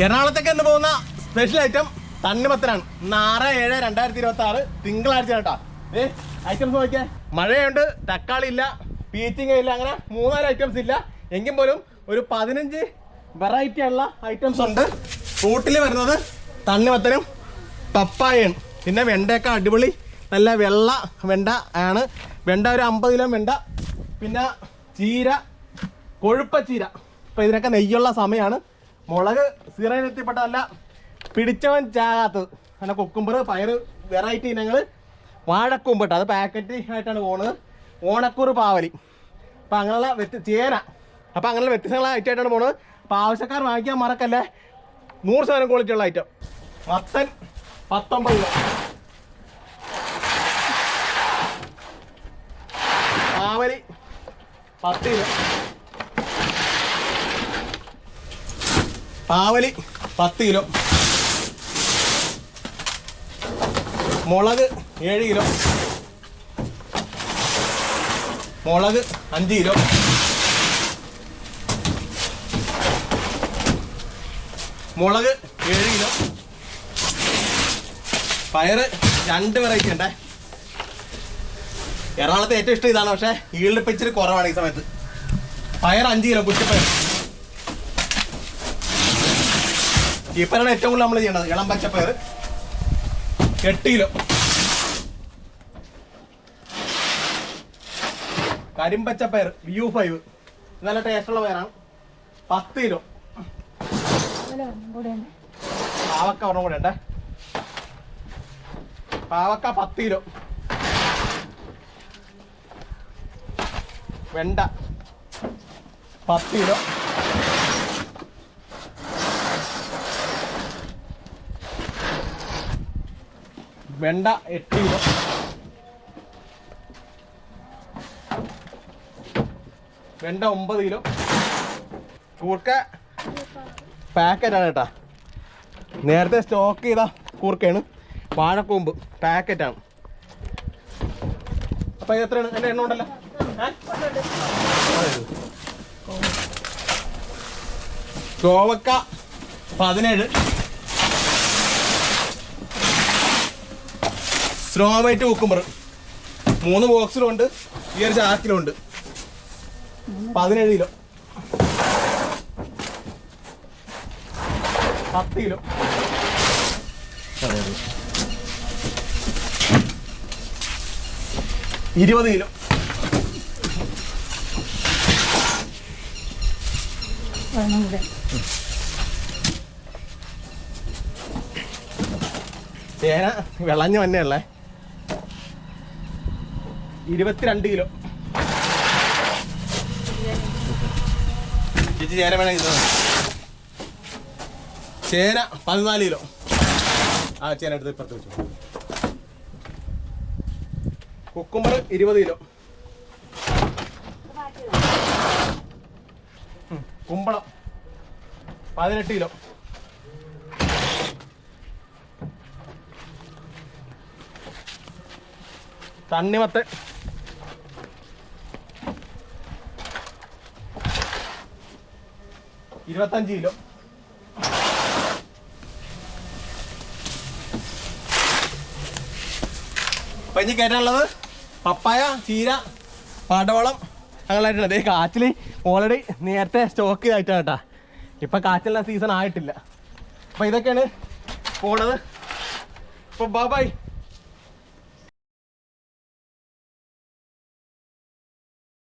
എറണാകുളത്തേക്ക് എന്ന് പോകുന്ന സ്പെഷ്യൽ ഐറ്റം തണ്ണിമത്തനാണ്. 6/7/2026 തിങ്കളാഴ്ച കേട്ടോ. ഐറ്റംസ് നോക്കിയാൽ മഴയുണ്ട്, തക്കാളി ഇല്ല, പീച്ചിങ്ങ ഇല്ല, അങ്ങനെ 3-4 ഐറ്റംസ് ഇല്ല. എങ്കിൽ പോലും ഒരു 15 വെറൈറ്റി ഉള്ള ഐറ്റംസ് ഉണ്ട്. ഫ്രൂട്ടിൽ വരുന്നത് തണ്ണിമത്തനും പപ്പായയാണ്. പിന്നെ വെണ്ടയൊക്കെ അടിപൊളി നല്ല വെള്ള വെണ്ട ആണ്. വെണ്ട ഒരു 50 കിലോ വെണ്ട. പിന്നെ ചീര, കൊഴുപ്പച്ചീര. ഇപ്പം ഇതിനൊക്കെ നെയ്യുള്ള സമയമാണ്. മുളക് സീറയിലെത്തിപ്പെട്ടതല്ല, പിടിച്ചവൻ ചാകാത്തത്. അങ്ങനെ കുക്കുംബർ, പയർ, വെറൈറ്റി ഇനങ്ങൾ, വാഴക്കൂമ്പട്ട് അത് പാക്കറ്റ് ആയിട്ടാണ് പോകുന്നത്. ഓണക്കൂറ്, പാവലി, അപ്പം അങ്ങനെയുള്ള ചേന, അപ്പം അങ്ങനെയുള്ള വ്യത്യസ്തങ്ങളായ ഐറ്റം ആയിട്ടാണ് പോകുന്നത്. അപ്പോൾ ആവശ്യക്കാർ വാങ്ങിക്കാൻ മറക്കല്ലേ, 100% ക്വാളിറ്റി ഉള്ള ഐറ്റം. മത്തൻ 19 കിലോ, പാവലി 10 കിലോ, പാവലി 10 കിലോ, മുളക് 7 കിലോ, മുളക് 5 കിലോ, മുളക് 7 കിലോ, പയറ് 2 വെറൈറ്റി ഉണ്ടേ. എറണാകുളത്ത് ഏറ്റവും ഇഷ്ടം ഇതാണ്, പക്ഷേ ഈൽഡ് ഇപ്പം ഇച്ചിരി കുറവാണ് ഈ സമയത്ത്. പയർ 5 കിലോ, കുറ്റിപ്പയർ. ചീപ്പറാണ് ഏറ്റവും കൂടുതൽ നമ്മൾ ചെയ്യേണ്ടത്. ഇളം പച്ചപ്പയർ 8 കിലോ, കരിമ്പച്ചപ്പയർ VU5 നല്ല ടേസ്റ്റുള്ള പയറാണ് 10 കിലോ. പാവക്ക ഒരെണ്ണം കൂടെ ഉണ്ടേ, പാവക്ക 10 കിലോ, വെണ്ട 10 കിലോ, വെണ്ട 8 കിലോ, വെണ്ട 9 കിലോ. കൂർക്ക പാക്കറ്റാണ് കേട്ടാ, നേരത്തെ സ്റ്റോക്ക് ചെയ്ത കൂർക്കയാണ്. വാഴക്കൂമ്പ് പാക്കറ്റാണ്. അപ്പം ഇത് എത്രയാണ്? എൻ്റെ എണ്ണം ഉണ്ടല്ലോ. കോവക്ക 17, സ്നോ വൈറ്റ് കുക്കുംബർ 3 ബോക്സിലുണ്ട്, ഈ ഒരു ചാക്കിലുണ്ട്. 17 കിലോ, 10 കിലോ, 20 കിലോ, ചേന വിളഞ്ഞ മഞ്ഞയുള്ളേ 22 കിലോ. ചേച്ചി ചേന വേണം ഇത്. ചേന 14 കിലോ. ആ ചേന എടുത്ത് ഇപ്പുറത്ത് വെച്ചു. കുക്കുംബർ 20 കിലോ, കുമ്പളം 18 കിലോ, തണ്ണിമത്തൻ 25 കിലോ, അപ്പം ഇനി കയറ്റാനുള്ളത് പപ്പായ, ചീര, പടവളം അങ്ങനെയായിട്ടുണ്ട്. അതേ കാച്ചിൽ ഓൾറെഡി നേരത്തെ സ്റ്റോക്ക് ചെയ്തായിട്ടാണ് കേട്ടോ. ഇപ്പം കാച്ചിലുള്ള സീസൺ ആയിട്ടില്ല. അപ്പം ഇതൊക്കെയാണ് പോണത്. അപ്പോൾ ബൈ.